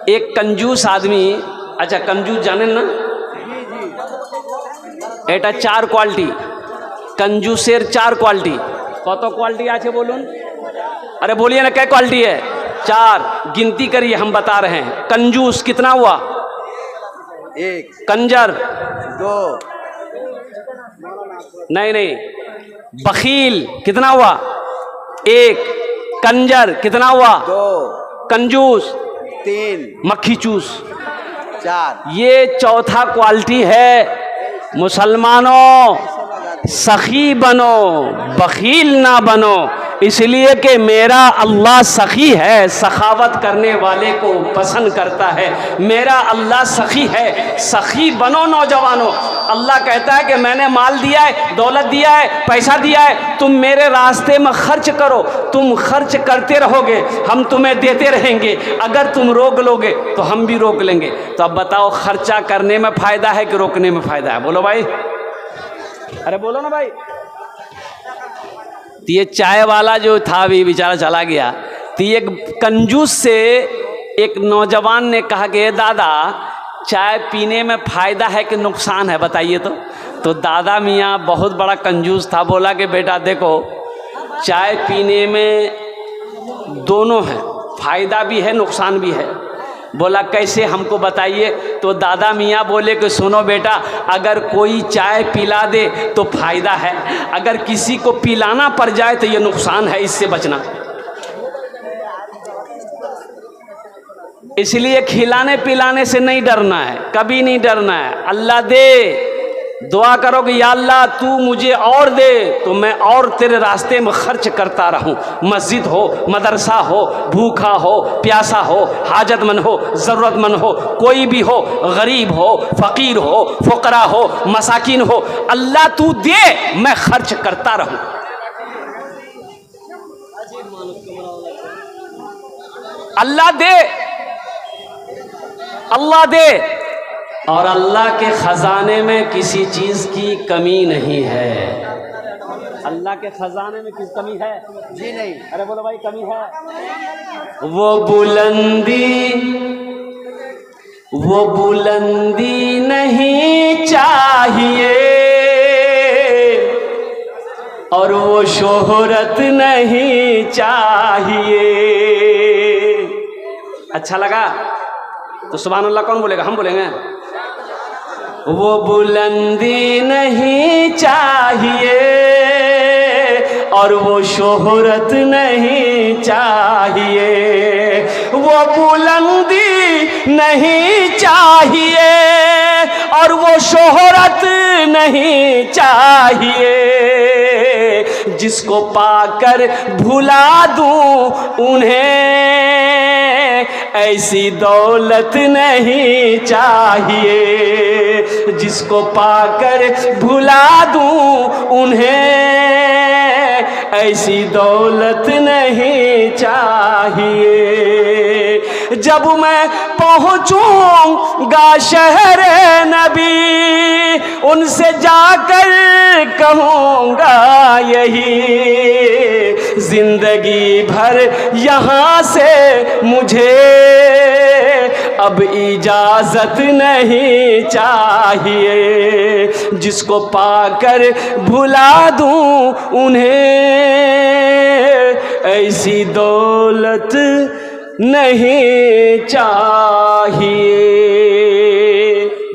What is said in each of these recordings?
एक कंजूस आदमी, अच्छा कंजूस जाने ना, এটা চার কোয়ালিটি, कंजूसेर चार क्वालिटी। कत क्वालिटी आछे बोलून? अरे बोलिए ना, क्या क्वालिटी है? चार। गिनती करिए, हम बता रहे हैं। कंजूस कितना हुआ? एक। कंजर दो। नहीं, बखील कितना हुआ? एक। कंजर कितना हुआ? दो। कंजूस तीन। मक्खी चूस चार। ये चौथा क्वालिटी है। मुसलमानों, सखी बनो, बखील ना बनो, इसलिए कि मेरा अल्लाह सखी है, सखावत करने वाले को पसंद करता है। मेरा अल्लाह सखी है, सखी बनो नौजवानों। अल्लाह कहता है कि मैंने माल दिया है, दौलत दिया है, पैसा दिया है, तुम मेरे रास्ते में खर्च करो। तुम खर्च करते रहोगे, हम तुम्हें देते रहेंगे। अगर तुम रोक लोगे तो हम भी रोक लेंगे। तो अब बताओ, खर्चा करने में फ़ायदा है कि रोकने में फ़ायदा है? बोलो भाई, अरे बोलो ना भाई। तो ये चाय वाला जो था, अभी बेचारा चला गया। तो एक कंजूस से एक नौजवान ने कहा कि दादा, चाय पीने में फ़ायदा है कि नुकसान है, बताइए तो दादा मियाँ बहुत बड़ा कंजूस था, बोला कि बेटा देखो, चाय पीने में दोनों है, फ़ायदा भी है नुकसान भी है। बोला कैसे, हमको बताइए। तो दादा मियाँ बोले कि सुनो बेटा, अगर कोई चाय पिला दे तो फ़ायदा है, अगर किसी को पिलाना पड़ जाए तो ये नुकसान है, इससे बचना। इसलिए खिलाने पिलाने से नहीं डरना है, कभी नहीं डरना है। अल्लाह दे, दुआ करो कि या अल्लाह तू मुझे और दे, तो मैं और तेरे रास्ते में खर्च करता रहूं। मस्जिद हो, मदरसा हो, भूखा हो, प्यासा हो, हाजतमंद हो, ज़रूरतमंद हो, कोई भी हो, गरीब हो, फ़कीर हो, फ़ुकरा हो, मसाकिन हो, अल्लाह तू दे, मैं खर्च करता रहूं। अल्लाह दे, अल्लाह दे। और अल्लाह के ख़जाने में किसी चीज़ की कमी नहीं है। अल्लाह के ख़जाने में किस कमी है? जी नहीं। अरे बोलो भाई, कमी है? वो बुलंदी नहीं चाहिए और वो शोहरत नहीं चाहिए। अच्छा लगा तो सुभान अल्लाह कौन बोलेगा? हम बोलेंगे। वो बुलंदी नहीं चाहिए और वो शोहरत नहीं चाहिए। वो बुलंदी नहीं चाहिए और वो शोहरत नहीं चाहिए। जिसको पाकर भुला दूं उन्हें ऐसी दौलत नहीं चाहिए। जिसको पाकर भुला दूं उन्हें ऐसी दौलत नहीं चाहिए। जब मैं पहुंचूंगा शहर नबी, उनसे जाकर कहूँगा यही, जिंदगी भर यहाँ से मुझे अब इजाज़त नहीं चाहिए। जिसको पाकर भुला दूं उन्हें ऐसी दौलत नहीं चाहिए।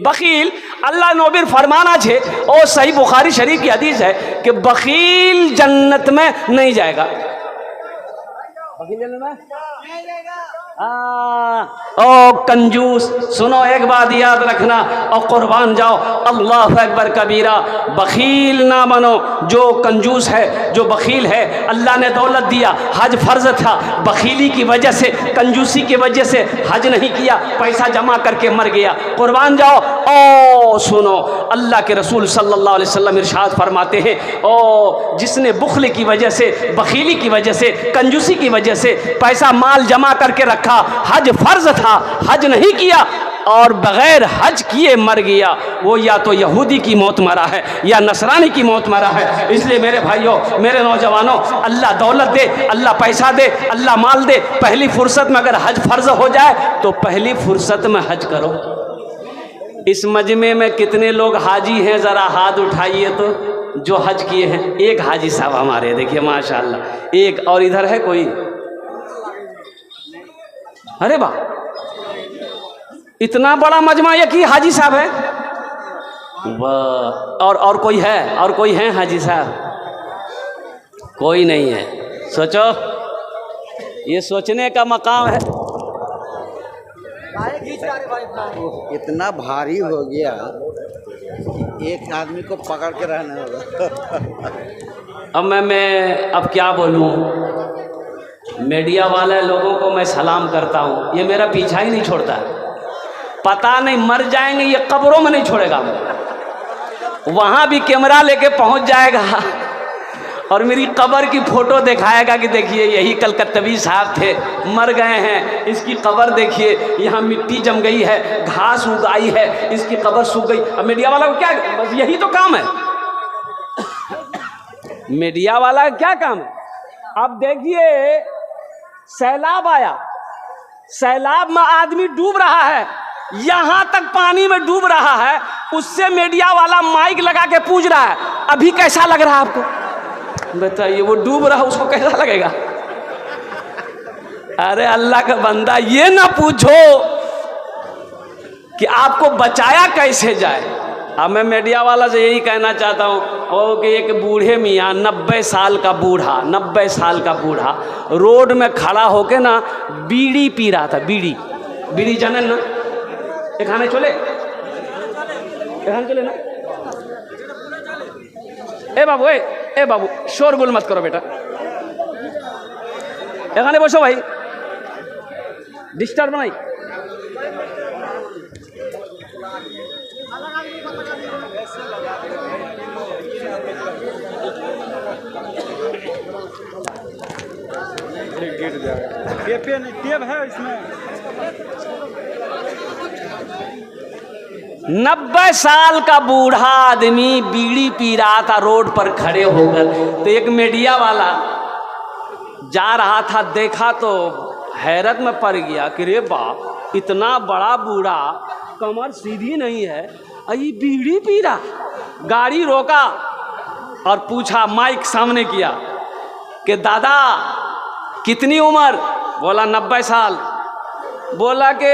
बखील, अल्लाह नबीर फरमाना छे, और सही बुखारी शरीफ की हदीस है कि बखील जन्नत में नहीं जाएगा। बखील जन्नत में नहीं जाएगा। ओ कंजूस, सुनो एक बात याद रखना और कुर्बान जाओ, अल्लाह अकबर कबीरा। बखील ना बनो। जो कंजूस है, जो बखील है, अल्लाह ने दौलत दिया, हज फर्ज था, बखीली की वजह से, कंजूसी की वजह से हज नहीं किया, पैसा जमा करके मर गया। कुर्बान जाओ। ओ सुनो, अल्लाह के रसूल सल्लल्लाहु अलैहि वसल्लम इरशाद फरमाते हैं, ओ जिसने बुखल की वजह से, बखीली की वजह से, कंजूसी की वजह से पैसा माल जमा करके रखा, हज फर्ज था, हज नहीं किया, और बग़ैर हज किए मर गया, वो या तो यहूदी की मौत मरा है या नसरानी की मौत मरा है। इसलिए मेरे भाइयों, मेरे नौजवानों, अल्लाह दौलत दे, अल्लाह पैसा दे, अल्लाह माल दे, पहली फुर्सत में अगर हज फ़र्ज हो जाए तो पहली फुर्सत में हज करो। इस मजमे में कितने लोग हाजी हैं, ज़रा हाथ उठाइए तो, जो हज किए हैं। एक हाजी साहब हमारे, देखिए माशाल्लाह, एक। और इधर है कोई? अरे वाह, इतना बड़ा मजमा एक ही हाजी साहब है, वाह। और कोई है? और कोई है हाजी साहब? कोई नहीं है। सोचो, ये सोचने का मकाम है। इतना भारी हो गया, एक आदमी को पकड़ के रहना होगा। अब मैं अब क्या बोलूं, मीडिया वाले लोगों को मैं सलाम करता हूं, ये मेरा पीछा ही नहीं छोड़ता है। पता नहीं मर जाएंगे, ये कब्रों में नहीं छोड़ेगा, वहां भी कैमरा लेके पहुंच जाएगा और मेरी कब्र की फोटो दिखाएगा कि देखिए यही कलकत्तवी साहब थे, मर गए हैं, इसकी कब्र देखिए, यहाँ मिट्टी जम गई है, घास उग आई है, इसकी कब्र सूख गई। अब मीडिया वाला को क्या, बस यही तो काम है, मीडिया वाला का क्या काम है। अब देखिए सैलाब आया, सैलाब में आदमी डूब रहा है, यहां तक पानी में डूब रहा है, उससे मीडिया वाला माइक लगा के पूछ रहा है अभी कैसा लग रहा है आपको? बताइए, वो डूब रहा, उसको कैसा लगेगा? अरे अल्लाह का बंदा, ये ना पूछो कि आपको बचाया कैसे जाए। अब मैं मीडिया वाला से यही कहना चाहता हूँ कि एक बूढ़े मियाँ, 90 साल का बूढ़ा, 90 साल का बूढ़ा रोड में खड़ा होके ना बीड़ी पी रहा था। बीड़ी, बीड़ी जाने ना, ये खाने चले, ये खाने चले ना। ए बाबू शोरगुल मत करो बेटा, এখানে বসো ভাই, ডিস্টার্ব নাই। टेप है इसमें। 90 साल का बूढ़ा आदमी बीड़ी पी रहा था रोड पर खड़े होकर, तो एक मीडिया वाला जा रहा था, देखा तो हैरत में पड़ गया कि रे बाप, इतना बड़ा बूढ़ा, कमर सीधी नहीं है, ये बीड़ी पी रहा। गाड़ी रोका और पूछा, माइक सामने किया कि दादा कितनी उम्र? बोला 90 साल। बोला कि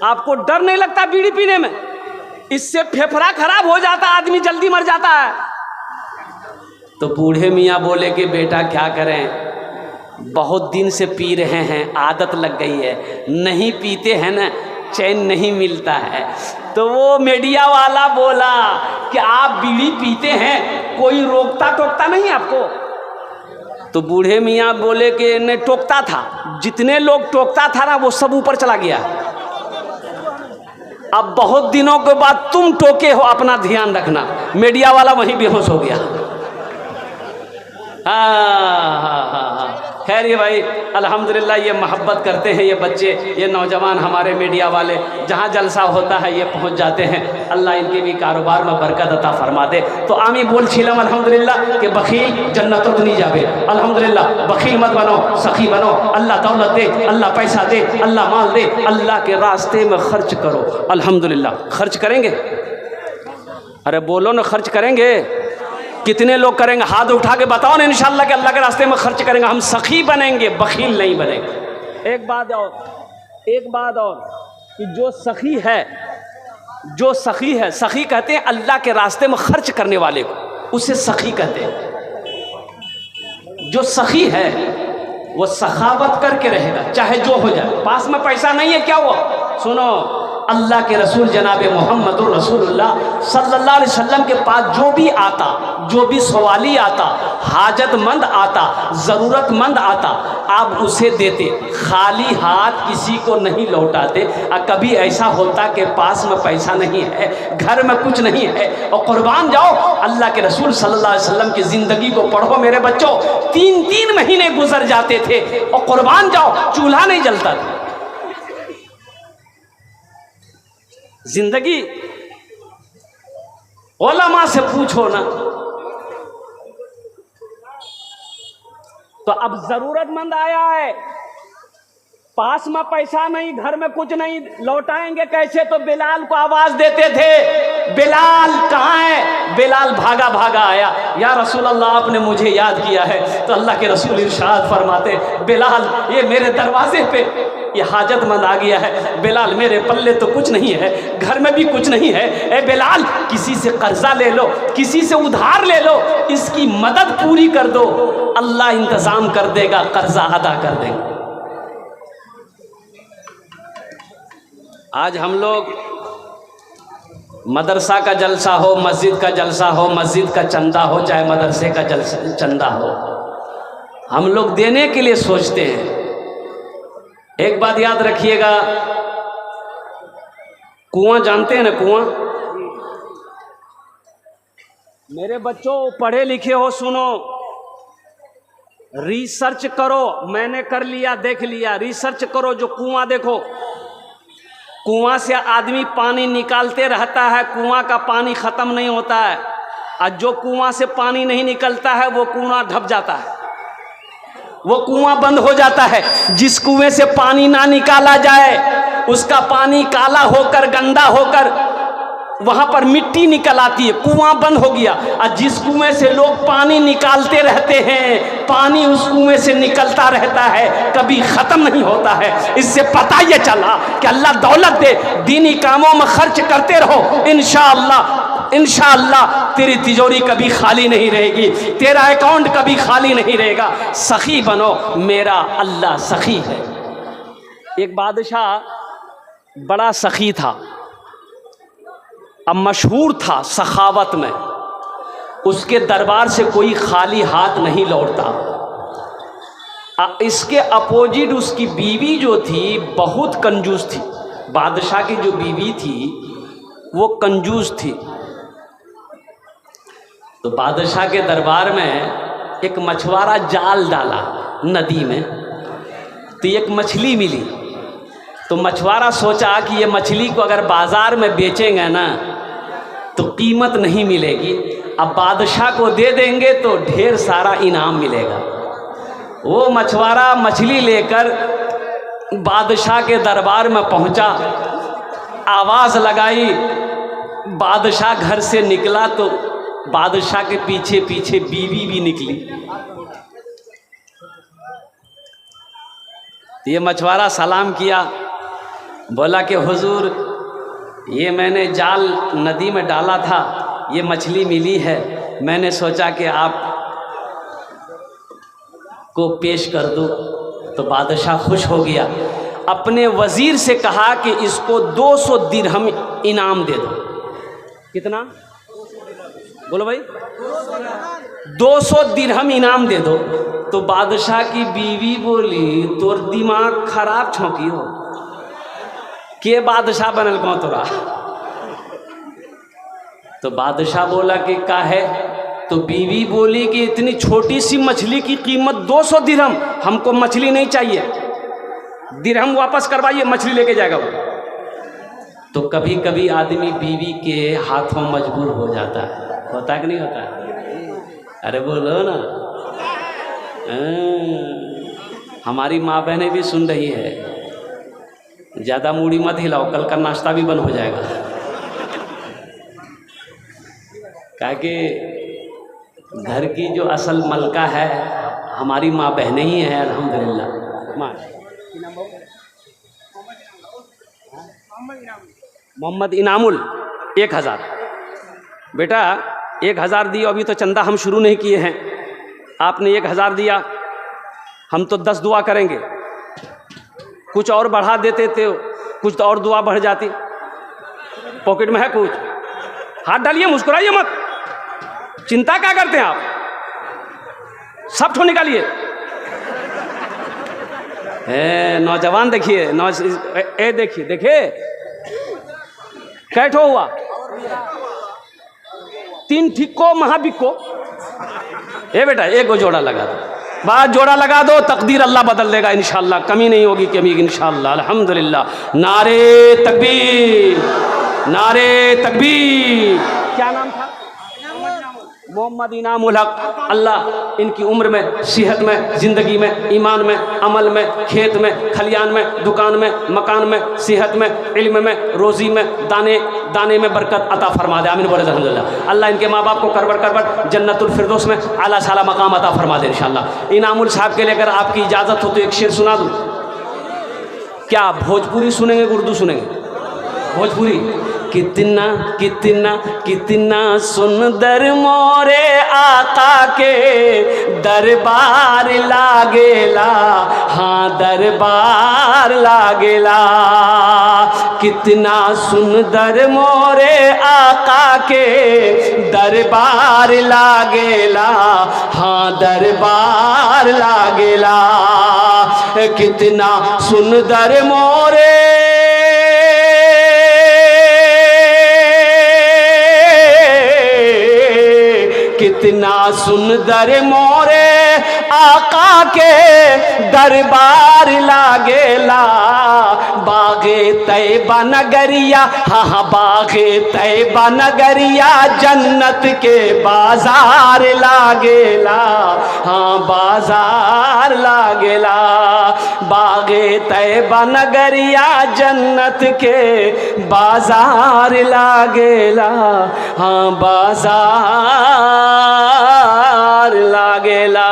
आपको डर नहीं लगता बीड़ी पीने में? इससे फेफड़ा खराब हो जाता, आदमी जल्दी मर जाता है। तो बूढ़े मियाँ बोले कि बेटा क्या करें, बहुत दिन से पी रहे हैं, आदत लग गई है, नहीं पीते हैं ना चैन नहीं मिलता है। तो वो मीडिया वाला बोला कि आप बीड़ी पीते हैं, कोई रोकता टोकता नहीं आपको? तो बूढ़े मियाँ बोले कि नहीं, टोकता था, जितने लोग टोकता था ना वो सब ऊपर चला गया। अब बहुत दिनों के बाद तुम टोके हो, अपना ध्यान रखना। मीडिया वाला वहीं बेहोश हो गया। हाँ, खैर ये भाई अल्हम्दुलिल्लाह, ये मोहब्बत करते हैं ये बच्चे, ये नौजवान हमारे मीडिया वाले, जहाँ जलसा होता है ये पहुँच जाते हैं। अल्लाह इनके भी कारोबार में बरकत अता फरमा दे। तो आमी बोल छिलम अल्हम्दुलिल्लाह कि बखील जन्नतों नहीं जावे। अल्हम्दुलिल्लाह बखील मत बनो, सखी बनो। अल्लाह दौलत दे, अल्लाह पैसा दे, अल्लाह माल दे, अल्लाह के रास्ते में खर्च करो। अल्हम्दुलिल्लाह खर्च करेंगे? अरे बोलो ना, खर्च करेंगे? कितने लोग करेंगे? हाथ उठा के बताओ ना, इंशाअल्लाह के अल्लाह के रास्ते में खर्च करेंगे। हम सखी बनेंगे, बखील नहीं बनेंगे। एक बात और कि जो सखी है, सखी कहते हैं अल्लाह के रास्ते में खर्च करने वाले को, उसे सखी कहते हैं। जो सखी है वो सखावत करके रहेगा, चाहे जो हो जाए। पास में पैसा नहीं है, क्या हुआ? सुनो, अल्लाह के रसूल जनाब मोहम्मदुर रसूलुल्लाह सल्लल्लाहु अलैहि वसल्लम के पास जो भी आता, जो भी सवाली आता, हाजतमंद आता, ज़रूरतमंद आता, आप उसे देते, खाली हाथ किसी को नहीं लौटाते। और कभी ऐसा होता कि पास में पैसा नहीं है, घर में कुछ नहीं है, और कुर्बान जाओ, अल्लाह के रसूल सल्लल्लाहु अलैहि वसल्लम की ज़िंदगी को पढ़ो मेरे बच्चों, 3-3 महीने गुजर जाते थे, और कुर्बान जाओ, चूल्हा नहीं जलता था। जिंदगी उलमा से पूछो ना। तो अब जरूरतमंद आया है, पास में पैसा नहीं, घर में कुछ नहीं, लौटाएंगे कैसे? तो बिलाल को आवाज देते थे, बिलाल कहाँ है? बिलाल भागा भागा आया, या रसूल अल्लाह आपने मुझे याद किया है। तो अल्लाह के रसूल इरशाद फरमाते, बिलाल ये मेरे दरवाजे पे ये हाजतमंद आ गया है। बिलाल मेरे पल्ले तो कुछ नहीं है, घर में भी कुछ नहीं है। ए बिलाल किसी से कर्जा ले लो, किसी से उधार ले लो, इसकी मदद पूरी कर दो, अल्लाह इंतजाम कर देगा, कर्जा अदा कर देगा। आज हम लोग मदरसा का जलसा हो, मस्जिद का जलसा हो, मस्जिद का चंदा हो, चाहे मदरसे का जलसा चंदा हो, हम लोग देने के लिए सोचते हैं। एक बात याद रखिएगा, कुआं जानते हैं ना? कुआं, मेरे बच्चों पढ़े लिखे हो, सुनो, रिसर्च करो। मैंने कर लिया, देख लिया, रिसर्च करो। जो कुआं देखो, कुआं से आदमी पानी निकालते रहता है, कुआं का पानी खत्म नहीं होता है। और जो कुआं से पानी नहीं निकलता है वो कुआं ढप जाता है, वो कुआं बंद हो जाता है। जिस कुएं से पानी ना निकाला जाए उसका पानी काला होकर, गंदा होकर वहां पर मिट्टी निकल आती है, कुआं बंद हो गया। और जिस कुएं से लोग पानी निकालते रहते हैं, पानी उस कुएं से निकलता रहता है, कभी खत्म नहीं होता है। इससे पता ये चला कि अल्लाह दौलत दे, दीनी कामों में खर्च करते रहो, इंशाअल्लाह इंशाअल्लाह तेरी तिजोरी कभी खाली नहीं रहेगी, तेरा अकाउंट कभी खाली नहीं रहेगा। सखी बनो, मेरा अल्लाह सखी है। एक बादशाह बड़ा सखी था, अब मशहूर था सखावत में, उसके दरबार से कोई खाली हाथ नहीं लौटता। इसके अपोजिट उसकी बीवी जो थी बहुत कंजूस थी। बादशाह की जो बीवी थी वो कंजूस थी। तो बादशाह के दरबार में एक मछुआरा जाल डाला नदी में, तो एक मछली मिली। तो मछुआरा सोचा कि ये मछली को अगर बाज़ार में बेचेंगे ना तो कीमत नहीं मिलेगी, अब बादशाह को दे देंगे तो ढेर सारा इनाम मिलेगा। वो मछुआरा मछली लेकर बादशाह के दरबार में पहुंचा, आवाज़ लगाई, बादशाह घर से निकला तो बादशाह के पीछे पीछे बीवी भी निकली। ये मछुआरा सलाम किया, बोला कि हुजूर ये मैंने जाल नदी में डाला था, ये मछली मिली है, मैंने सोचा कि आप को पेश कर दूं। तो बादशाह खुश हो गया, अपने वजीर से कहा कि इसको 200 दिरहम इनाम दे दो। कितना? बोलो भाई, 200 दिरहम इनाम दे दो। तो बादशाह की बीवी बोली, तोर दिमाग खराब छौकी हो, के बादशाह बनल कौन तोरा? तो बादशाह बोला कि का है? तो बीवी बोली कि इतनी छोटी सी मछली की कीमत 200 दिरहम, हमको मछली नहीं चाहिए, दिरहम वापस करवाइए, मछली लेके जाएगा वो। तो कभी कभी आदमी बीवी के हाथों मजबूर हो जाता है, होता है कि नहीं होता है? अरे बोलो ना, हमारी माँ बहनें भी सुन रही है, ज़्यादा मूड़ी मत हिलाओ, कल का नाश्ता भी बंद हो जाएगा। क्या कि घर की जो असल मलका है हमारी माँ बहनें ही हैं, अल्हम्दुलिल्लाह। माँ मोहम्मद इनामुल 1000 बेटा 1000 दियो, अभी तो चंदा हम शुरू नहीं किए हैं, आपने 1000 दिया, हम तो 10 दुआ करेंगे, कुछ और बढ़ा देते थे, कुछ तो और दुआ बढ़ जाती। पॉकेट में है कुछ, हाथ डालिए, मुस्कुराइए मत, चिंता क्या करते हैं आप, सब ठो निकालिए। नौजवान देखिए, देखिए देखिए कैठो हुआ, 3 ठिक्को महाबिक्को। बेटा एक गो जोड़ा लगा दो, बात जोड़ा लगा दो, तकदीर अल्लाह बदल देगा इंशाअल्लाह, कमी नहीं होगी कमी इंशाअल्लाह। अल्हम्दुलिल्लाह, नारे तकबीर। नारे तकबीर। क्या नाम था? मोहम्मद इनाम उल हक। अल्लाह इनकी उम्र में, सेहत में, ज़िंदगी में, ईमान में, अमल में, खेत में, खलियान में, दुकान में, मकान में, सेहत में, इल्म में, रोज़ी में, दाने दाने में बरकत अता फरमा दे। आमीन बोले अल्हम्दुलिल्लाह। अल्लाह इनके माँ बाप को करबर करबर जन्नतुल फिरदौस में आला साला मकाम अता फरमा दे इंशाअल्लाह। इनामुल साहब के लिए अगर आपकी इजाज़त हो तो एक शेर सुना दूँ। क्या भोजपुरी सुनेंगे, उर्दू सुनेंगे? भोजपुरी। कितना कितना कितना सुंदर मोरे आका के दरबार लागेला, हाँ दरबार लागेला। कितना सुंदर मोरे आका के दरबार लागेला, हाँ दरबार लागेला। कितना सुंदर मोरे कितना सुंदर मोरे आका के दरबार लागेला। बागे तैबा नगरिया, हाँ हाँ बागे तैबा नगरिया जन्नत के बाजार लागेला, हाँ बाजार लागेला। बागे तैबा नगरिया जन्नत के बाजार लागेला, हाँ बाजार लागेला।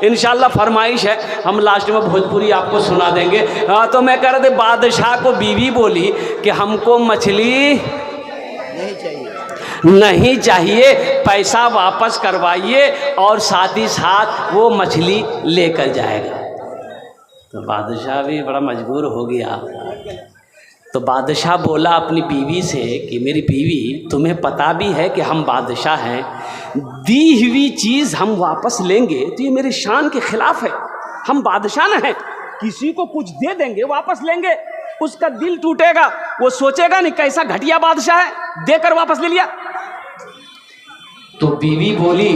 इंशाअल्लाह फरमाइश है, हम लास्ट में भोजपुरी आपको सुना देंगे। हाँ तो मैं कह रहा था, बादशाह को बीवी बोली कि हमको मछली नहीं चाहिए, पैसा वापस करवाइए और साथ ही साथ वो मछली लेकर जाएगा। तो बादशाह भी बड़ा मजबूर हो गया। तो बादशाह बोला अपनी बीवी से कि मेरी बीवी, तुम्हें पता भी है कि हम बादशाह हैं, दी हुई चीज़ हम वापस लेंगे तो ये मेरी शान के खिलाफ है। हम बादशाह न हैं, किसी को कुछ दे देंगे वापस लेंगे, उसका दिल टूटेगा, वो सोचेगा नहीं कैसा घटिया बादशाह है, देकर वापस ले लिया। तो बीवी बोली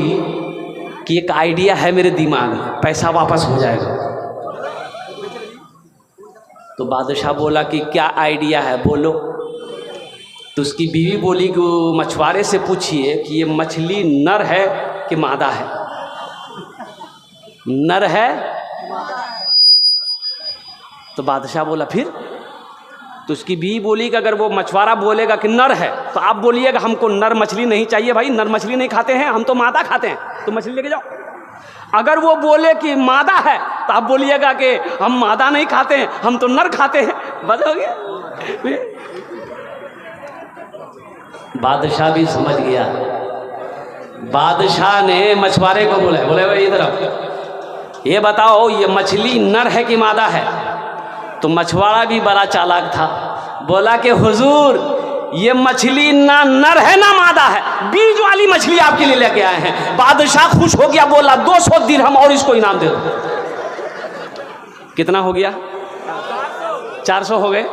कि एक आइडिया है मेरे दिमाग में, पैसा वापस हो जाएगा। तो बादशाह बोला कि क्या आइडिया है, बोलो। तो उसकी बीवी बोली कि वो मछुआरे से पूछिए कि ये मछली नर है कि मादा है। नर है। तो बादशाह बोला फिर। तो उसकी बीवी बोली कि अगर वो मछुआरा बोलेगा कि नर है तो आप बोलिएगा हमको नर मछली नहीं चाहिए भाई, नर मछली नहीं खाते हैं हम, तो मादा खाते हैं, तो मछली लेके जाओ। अगर वो बोले कि मादा है तो आप बोलिएगा कि हम मादा नहीं खाते हैं, हम तो नर खाते हैं। बस हो गया। बादशाह भी समझ गया। बादशाह ने मछुआरे को बोला, बोले भाई इधर आओ, ये बताओ ये मछली नर है कि मादा है। तो मछुआरा भी बड़ा चालाक था, बोला कि हुजूर ये मछली ना नर है ना मादा है, बीज वाली मछली आपके लिए लेके आए हैं। बादशाह खुश हो गया, बोला 200 दिरहम और इसको इनाम दे दो। कितना हो गया? 400 हो गए।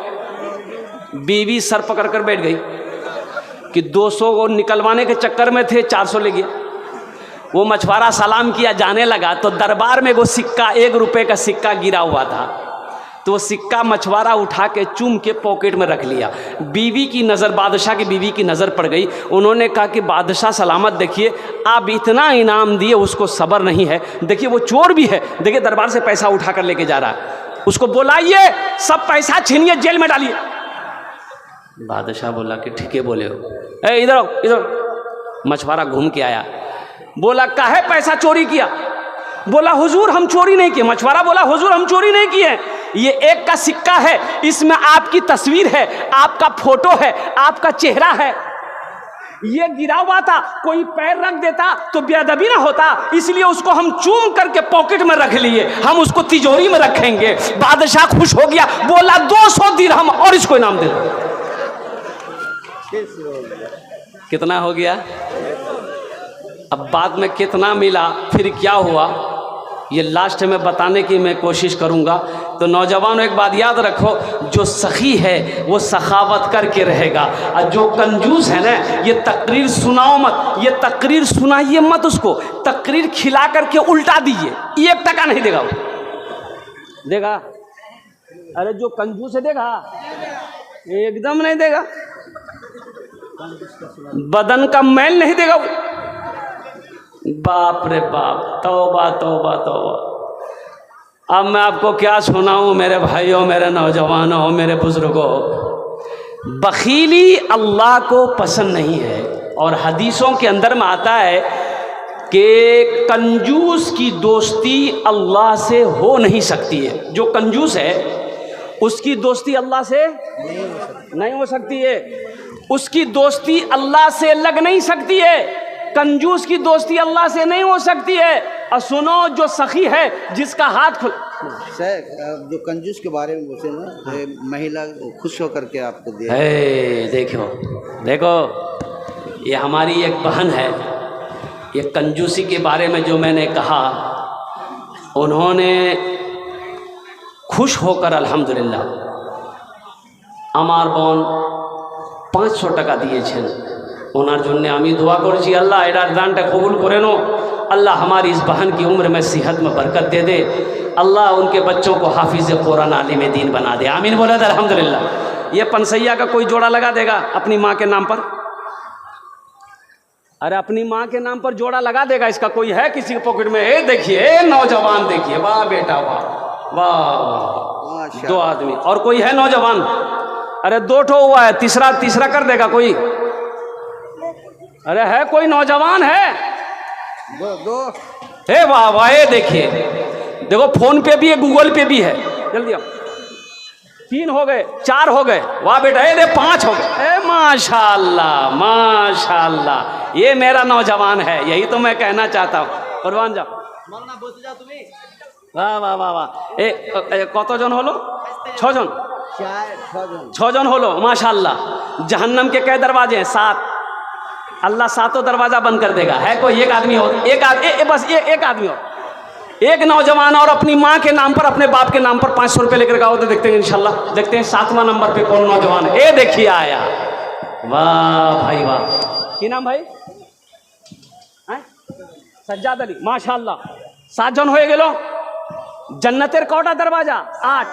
बीवी सर पकड़ कर बैठ गई कि 200 को निकलवाने के चक्कर में थे, 400 ले गया। वो मछुआरा सलाम किया, जाने लगा तो दरबार में वो सिक्का, 1 रुपए का सिक्का गिरा हुआ था। तो वो सिक्का मछुआरा उठा के चूम के पॉकेट में रख लिया। बीवी की नज़र, बादशाह की बीवी की नज़र पड़ गई। उन्होंने कहा कि बादशाह सलामत, देखिए आप इतना इनाम दिए, उसको सब्र नहीं है, देखिए वो चोर भी है, देखिए दरबार से पैसा उठा कर लेके जा रहा है, उसको बुलाइए, सब पैसा छीनिए, जेल में डालिए। बादशाह बोला कि ठीक है बोले हो। इधर आओ, इधर। मछुआरा घूम के आया, बोला काहे पैसा चोरी किया? बोला हुजूर हम चोरी नहीं किए। मछुआरा बोला हुजूर हम चोरी नहीं किए, ये 1 का सिक्का है, इसमें आपकी तस्वीर है, आपका फोटो है, आपका चेहरा है, ये गिरा हुआ था, कोई पैर रख देता तो बेअदबी ना होता, इसलिए उसको हम चूम करके पॉकेट में रख लिए, हम उसको तिजोरी में रखेंगे। बादशाह खुश हो गया, बोला 200 दिरहम और इसको इनाम दे दो। कितना हो गया? अब बाद में कितना मिला, फिर क्या हुआ, ये लास्ट में बताने की मैं कोशिश करूँगा। तो नौजवानों एक बात याद रखो, जो सखी है वो सखावत करके रहेगा, और जो कंजूस है ना, ये तकरीर सुनाओ मत, ये तकरीर सुनाइए मत, उसको तकरीर खिला करके उल्टा दीजिए, 1 टका नहीं देगा वो। देगा? अरे जो कंजूस है देगा, एकदम नहीं देगा, बदन का मैल नहीं देगा वो। बाप रे बाप, तौबा तौबा तौबा। अब मैं आपको क्या सुनाऊं मेरे भाइयों, मेरे नौजवानों, मेरे बुजुर्गों, बखीली अल्लाह को पसंद नहीं है। और हदीसों के अंदर में आता है कि कंजूस की दोस्ती अल्लाह से हो नहीं सकती है। जो कंजूस है उसकी दोस्ती अल्लाह से नहीं हो सकती है, उसकी दोस्ती अल्लाह से लग नहीं सकती है, कंजूस की दोस्ती अल्लाह से नहीं हो सकती है। और सुनो, जो सखी है जिसका हाथ खुल सर, जो कंजूस के बारे में बोलते ना, महिला खुश होकर के आपको दिया। देखो देखो, ये हमारी एक बहन है, ये कंजूसी के बारे में जो मैंने कहा, उन्होंने खुश होकर अल्हम्दुलिल्लाह আমার বোন 500 টাকা দিয়েছেন। ওনার জন্য আমি দোয়া করছি, আল্লাহ এটার দানটা কবুল করে নো, अल्लाह हमारी इस बहन की उम्र में सेहत में बरकत दे दे, अल्लाह उनके बच्चों को हाफिज़ कुरान आलिम दीन बना दे, आमीन बोला था अल्हम्दुलिल्लाह। ये पनसैया का कोई जोड़ा लगा देगा अपनी माँ के नाम पर? अरे अपनी माँ के नाम पर जोड़ा लगा देगा इसका कोई है किसी के पॉकेट में? देखिए नौजवान, देखिए वाह बेटा वाह वाह, 2 आदमी और कोई है नौजवान? अरे 2 ठो हुआ है, तीसरा कर देगा कोई? अरे है कोई नौजवान है? दो हे वाह वाह, ये देखिए, देखो फोन पे भी है, गूगल पे भी है, जल्दी आओ। 3 हो गए, 4 हो गए, वाह बेटा, ये 5 हो गए। माशाल्लाह माशाल्लाह, ये मेरा नौजवान है, यही तो मैं कहना चाहता हूँ। कुर्बान जाओ, वाह वाह वाह वाह। কতজন হলো? 6 জন, 6 জন হলো माशाल्लाह। जहन्नम के कै दरवाजे हैं? 7। अल्लाह 7 दरवाजा बंद कर देगा। है कोई एक आदमी और? बस एक आदमी और, एक नौजवान और अपनी माँ के नाम पर, अपने बाप के नाम पर 500 रुपये लेकर आओ तो देखते हैं इंशाल्लाह। देखते हैं 7वां नंबर पे कौन नौजवान है। ये देखिए आया, वाह भाई वाह। की नाम भाई? सज्जाद अली, माशाल्लाह। 7 जन हो गेलो। जन्नतेर कौटा दरवाजा? 8।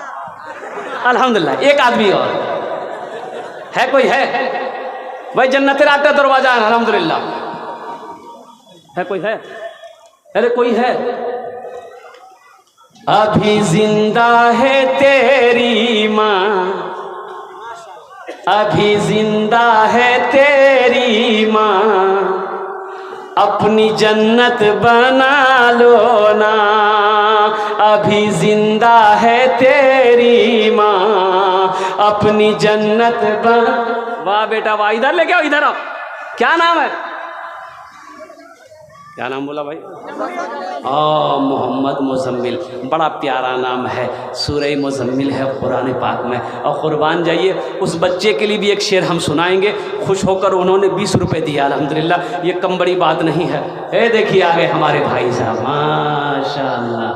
अल्हम्दुलिल्लाह, एक आदमी और है, कोई है भाई? जन्नतेर 8 दरवाजा है, अल्हम्दुलिल्लाह। है कोई है? अरे कोई है? अभी जिंदा है तेरी माँ, अभी जिंदा है तेरी माँ, अपनी जन्नत बना लो ना, अभी जिंदा है तेरी माँ, अपनी जन्नत बन। वाह बेटा वाह, इधर लेके आओ, इधर आओ। क्या नाम है? क्या नाम बोला भाई? मोहम्मद मुज़म्मिल, बड़ा प्यारा नाम है। सूरह मुज़म्मिल है कुरान पाक में। और कुर्बान जाइए, उस बच्चे के लिए भी एक शेर हम सुनाएंगे। खुश होकर उन्होंने 20 रुपये दिया, अल्हम्दुलिल्लाह, ये कम बड़ी बात नहीं है। ए देखिए आ गए हमारे भाई साहब, माशाअल्लाह।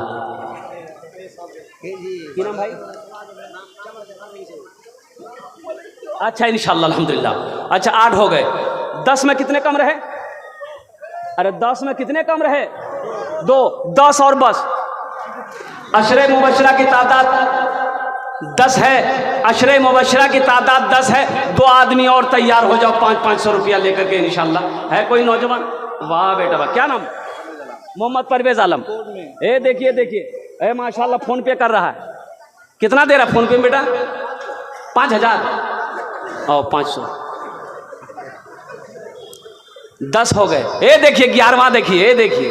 नाम भाई? अच्छा इंशाअल्लाह, अल्हम्दुलिल्लाह। अच्छा 8 हो गए, 10 में कितने कम रहे? अरे 10 में कितने कम रहे? 2, 10 और बस। अशरे मुबशरा की तादाद 10 है, अशरे मुबशरा की तादाद 10 है। 2 आदमी और तैयार हो जाओ 500 रुपया लेकर के इंशाल्लाह। है कोई नौजवान? वाह बेटा वाह। क्या नाम? मोहम्मद परवेज आलम। ए देखिए देखिए, ए माशाल्लाह फोन पे कर रहा है। कितना दे रहा है फोन पे बेटा? 5000 और 500, 10 हो गए। ये देखिए 11वां, देखिए ये देखिए,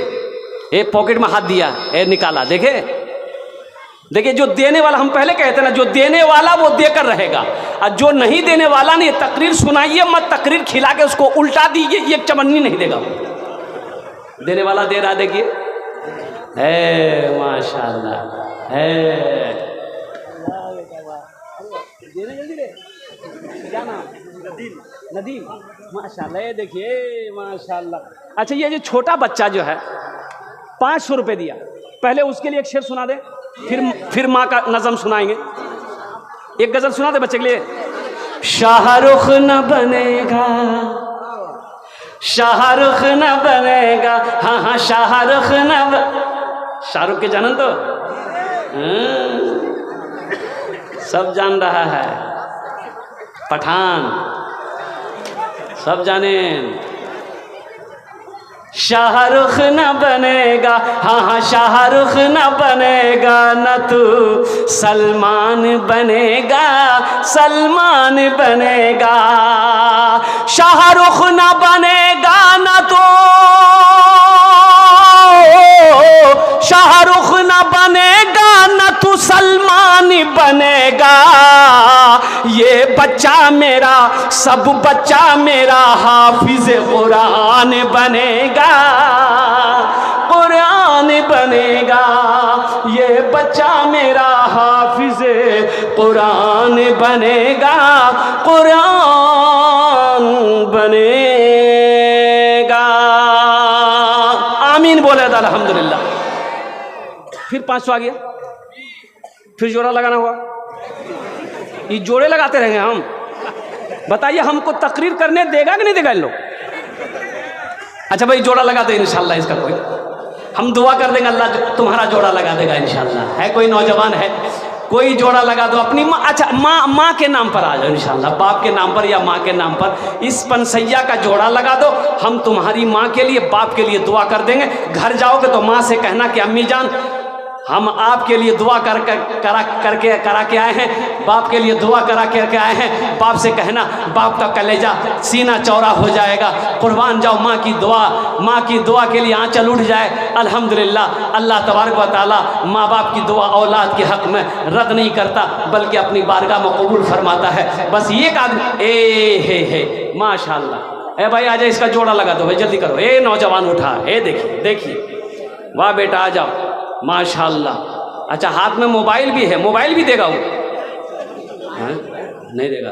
ये पॉकेट में हाथ दिया, ये निकाला, देखे देखिए। जो देने वाला, हम पहले कहते ना, जो देने वाला वो देकर रहेगा, और जो नहीं देने वाला नहीं, तकरीर सुनाइए मत, तकरीर खिला के उसको उल्टा दीजिए, ये चमन्नी नहीं देगा। देने वाला दे रहा, देखिए है माशाल्लाह है। क्या नाम? नदीम, माशाल्लाह। ये देखिए माशाल्लाह। अच्छा ये जो छोटा बच्चा जो है 500 रुपये दिया, पहले उसके लिए एक शेर सुना दे, फिर माँ का नज़म सुनाएंगे। एक गज़ल सुना दे बच्चे के लिए। शाहरुख न बनेगा, शाहरुख न बनेगा, हाँ हाँ शाहरुख न शाहरुख के जानन तो सब जान रहा है। पठान सब जाने। शाहरुख न बनेगा, हाँ हाँ शाहरुख न बनेगा, न तू सलमान बनेगा, सलमान बनेगा। शाहरुख न बनेगा न तो शाहरुख न बनेगा, न तू सलमान बनेगा। ये बच्चा मेरा, सब बच्चा मेरा हाफिज कुरान बनेगा, कुरान बनेगा। ये बच्चा मेरा हाफिज कुरान बनेगा, कुरान बनेगा। आमीन बोले तो अल्हम्दुलिल्लाह। फिर 500 आ गया, फिर जोड़ा लगाना हुआ। ये जोड़े लगाते रहेंगे हम? बताइए हमको तकरीर करने देगा कि नहीं देगा इन लोग? अच्छा भाई जोड़ा लगा दो इंशाल्लाह, इसका कोई हम दुआ कर देंगे, अल्लाह तुम्हारा जोड़ा लगा देगा इंशाल्लाह। है कोई नौजवान है, कोई जोड़ा लगा दो अपनी माँ। अच्छा माँ के नाम पर आ जाओ इंशाल्लाह, बाप के नाम पर या माँ के नाम पर इस पंसैया का जोड़ा लगा दो। हम तुम्हारी माँ के लिए, बाप के लिए दुआ कर देंगे। घर जाओगे तो माँ से कहना कि अम्मी जान हम आपके लिए दुआ करा के आए हैं, बाप के लिए दुआ करा करके आए हैं। बाप से कहना बाप का कलेजा सीना चौड़ा हो जाएगा, कुर्बान जाओ माँ की दुआ के लिए आंचल उठ जाए। अल्हम्दुलिल्लाह अल्लाह तबारक व तआला माँ बाप की दुआ औलाद के हक़ में रद्द नहीं करता, बल्कि अपनी बारगाह में कबूल फरमाता है। बस एक आदमी हे माशाअल्लाह। ए भाई आजा, इसका जोड़ा लगा दो भाई, जल्दी करो। ए नौजवान उठा, ए देखिए वाह बेटा आ जाओ माशाअल्लाह। अच्छा हाथ में मोबाइल भी है, मोबाइल भी देगा वो? हाँ? नहीं देगा।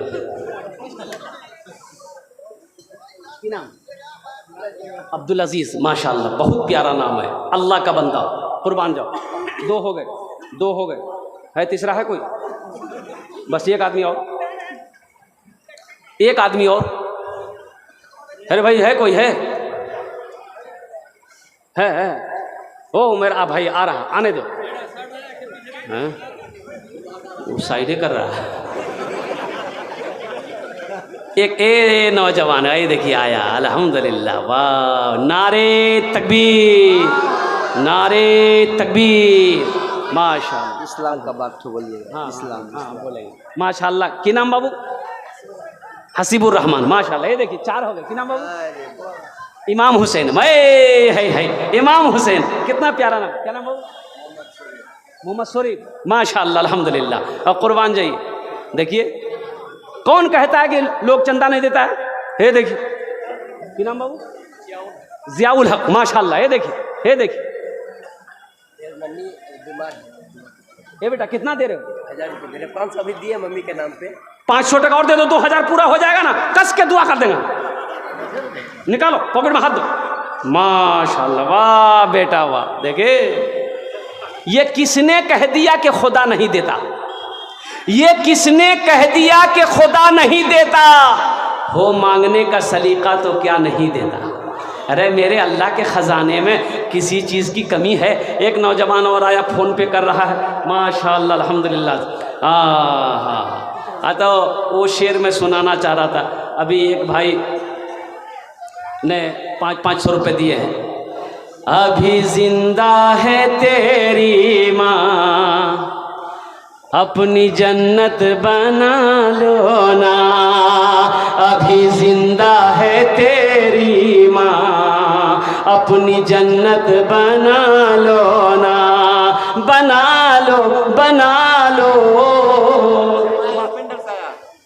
क्या नाम? अब्दुल अजीज, माशाअल्लाह बहुत प्यारा नाम है, अल्लाह का बंदा। कुर्बान जाओ। 2 हो गए, है तीसरा है कोई? बस एक आदमी और, एक आदमी और। अरे भाई है कोई? है ओ मेरा भाई आ रहा, आने दो। हैं? वो साइडे कर रहा है। एक नौजवान है, ये देखिए आया, अल्हम्दुलिल्लाह। वाह, नारे तकबीर, नारे तकबीर, माशाअल्लाह। इस्लाम का बात तो बोलिए। हाँ इस्लाम, हाँ बोलेंगे माशाअल्लाह। की नाम बाबू? हसीबुर रहमान, माशाअल्लाह। ये देखिए 4 हो गए। की नाम बाबू? इमाम हुसैन। है इमाम हुसैन, कितना प्यारा नाम। क्या नाम बाबू? मोहम्मद शरीफ, माशाअल्लाह अल्हम्दुलिल्लाह। और कुर्बान जाइए, देखिए कौन कहता है कि लोग चंदा नहीं देता है? ये देखिए क्या नाम बाबू? जियाउल हक, माशाअल्लाह। ये देखिए ये बेटा कितना दे रहे हो? 1000 रुपये दे रहे, 500 अभी दिए मम्मी के नाम पे। 500 टका और दे दो, 2000 पूरा हो जाएगा ना। कस के दुआ कर देंगे। निकालो पॉकेट में हाथ दो। माशाअल्लाह, वाह बेटा वाह। देखे ये किसने कह दिया कि खुदा नहीं देता? ये किसने कह दिया कि खुदा नहीं देता? हो मांगने का सलीका तो क्या नहीं देता? अरे मेरे अल्लाह के ख़जाने में किसी चीज़ की कमी है? एक नौजवान और आया, फ़ोन पे कर रहा है, माशाअल्लाह अल्हम्दुलिल्लाह। हाँ तो वो शेर में सुनाना चाह रहा था। अभी एक भाई ने 500 रुपये दिए हैं। अभी जिंदा है तेरी माँ, अपनी जन्नत बना लो ना। अभी जिंदा है तेरी माँ, अपनी जन्नत बना लो ना। बना लो।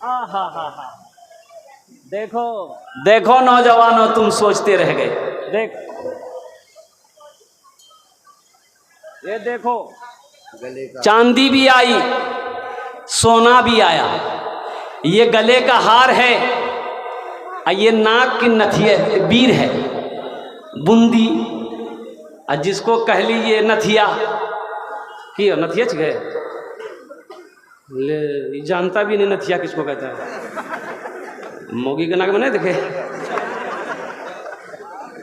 हा देखो नौजवानों, तुम सोचते रह गए। ये देखो चांदी भी आई, सोना भी आया। ये गले का हार है, ये नाक की नथिया बीर है, बूंदी। जिसको कह लीजिए नथिया की नथिया गए ले, जानता भी नहीं नथिया किसको कहता है। मोगी के नाक में नहीं देखे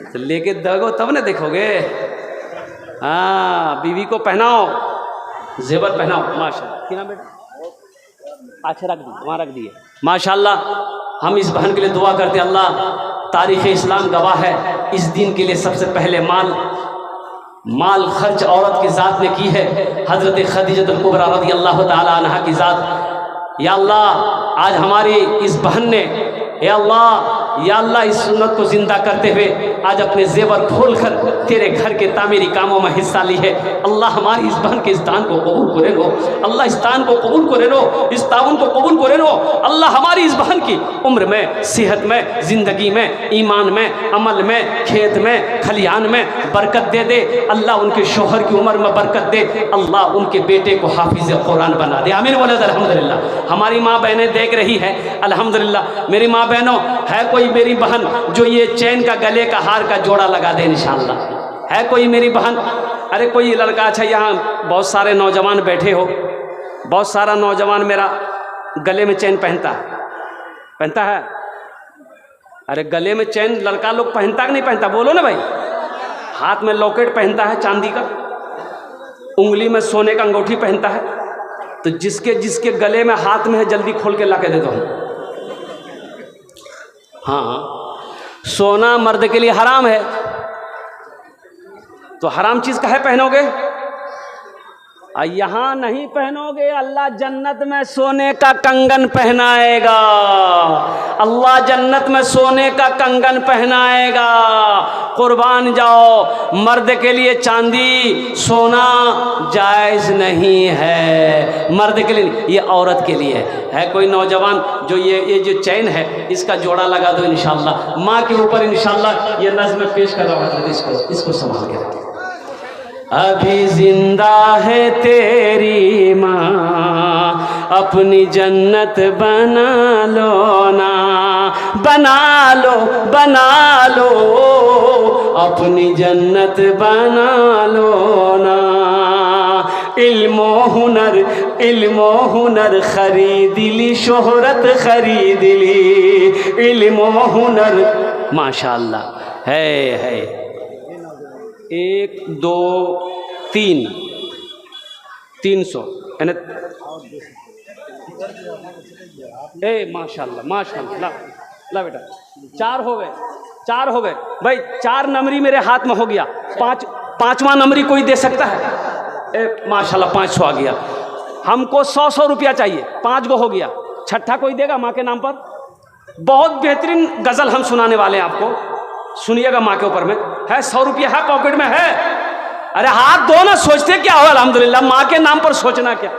तो लेके दगो तब ना देखोगे। हाँ बीवी को पहनाओ, जेवर पहनाओ। माशाअल्लाह। क्या नाम बेटा? अच्छा रख दी, वहाँ रख दिए। माशाल्लाह, हम इस बहन के लिए दुआ करते, अल्लाह तारीख़ इस्लाम गवाह है, इस दिन के लिए सबसे पहले माल खर्च औरत की ज़ात ने की है, हज़रत खदीजतुल कुबरा रज़ियल्लाहु ताला अन्हा की ज़ात। या अल्लाह, आज हमारी इस बहन ने या अल्लाह इस सुन्नत को ज़िंदा करते हुए आज अपने जेवर खोल कर तेरे घर के तामीरी कामों में हिस्सा ली है। अल्लाह हमारी इस बहन के इस दान को कबूल करे लो, अल्लाह इस दान को कबूल करे लो, इस ताउन को कबूल करे लो। अल्लाह हमारी इस बहन की उम्र में, सेहत में, ज़िंदगी में, ईमान में, अमल में, खेत में, खलियान में बरकत दे दे। अल्लाह उनके शोहर की उम्र में बरकत दे। अल्लाह उनके बेटे को हाफिज़ कुरान बना दे। आमीन बोले अल्हम्दुलिल्लाह। हमारी माँ बहनें देख रही है, अल्हम्दुलिल्लाह। मेरी माँ बहनों, है कोई मेरी बहन जो ये चैन का गले का हार का जोड़ा लगा दे इंशाअल्लाह? है कोई मेरी बहन? अरे कोई लड़का, अच्छा यहाँ बहुत सारे नौजवान बैठे हो, बहुत सारा नौजवान मेरा गले में चैन पहनता है। अरे गले में चैन लड़का लोग पहनता कि नहीं पहनता? बोलो ना भाई। हाथ में लॉकेट पहनता है चांदी का, उंगली में सोने का अंगूठी पहनता है। तो जिसके जिसके गले में हाथ में है जल्दी खोल के ला के दे दो। हाँ, सोना मर्द के लिए हराम है, तो हराम चीज़ काहे पहनोगे? यहाँ नहीं पहनोगे, अल्लाह जन्नत में सोने का कंगन पहनाएगा। अल्लाह जन्नत में सोने का कंगन पहनाएगा। कुर्बान जाओ, मर्द के लिए चांदी सोना जायज़ नहीं है, मर्द के लिए, ये औरत के लिए है। कोई नौजवान जो ये जो चैन है इसका जोड़ा लगा दो इंशाअल्लाह। माँ के ऊपर इंशाअल्लाह ये नज़्म पेश कर रहा हूँ, इसको संभाल के रखें। अभी जिंदा है तेरी माँ, अपनी जन्नत बना लो ना, बना लो अपनी जन्नत बना लो ना। इल्मो हुनर खरीद ली, शोहरत खरीद ली, इल्मो हुनर माशाअल्लाह है। 1 2 3 300 माशाल्लाह। ला बेटा, 4 हो गए भाई। 4 नंबरी मेरे हाथ में हो गया। पांचवा नंबरी कोई दे सकता है? माशाल्लाह 500 आ गया। हमको 100 रुपया चाहिए, 5 गो हो गया। छठा कोई देगा माँ के नाम पर? बहुत बेहतरीन गज़ल हम सुनाने वाले हैं आपको, सुनिएगा। माँ के ऊपर में है, 100 रुपया है पॉकेट में है। अरे हाथ दो ना, सोचते क्या हो? अल्हम्दुलिल्लाह, माँ के नाम पर सोचना क्या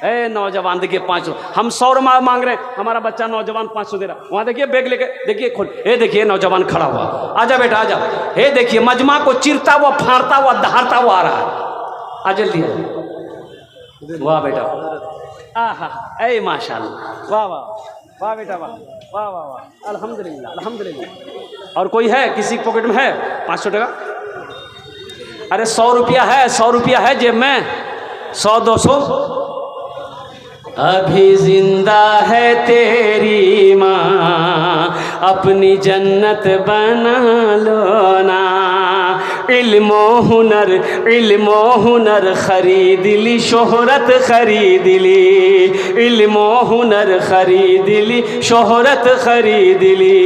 है? नौजवान देखिए 500, हम 100 मांग रहे हैं, हमारा बच्चा नौजवान 500 दे रहा। वहाँ देखिए बैग लेके, देखिए खोल, ये देखिए नौजवान खड़ा हुआ। आजा बेटा आजा। ये देखिए मजमा को चिरता हुआ, फाड़ता हुआ, दहाड़ता हुआ आ रहा है। आ जल्दी। वाह बेटा, ए माशाल्लाह, वाह वाह वाह बेटा, वाह वाह वाह वाह, अल्हम्दुलिल्लाह अल्हम्दुलिल्लाह। और कोई है, किसी पॉकेट में है 500 टका? अरे 100 रुपया है, 100 रुपया है जेब में, 100 200। अभी जिंदा है तेरी माँ, अपनी जन्नत बना लो ना। इल्मो हुनर खरीद ली, शोहरत खरीद ली, इल्मो हुनर खरीद ली, शोहरत खरीद ली।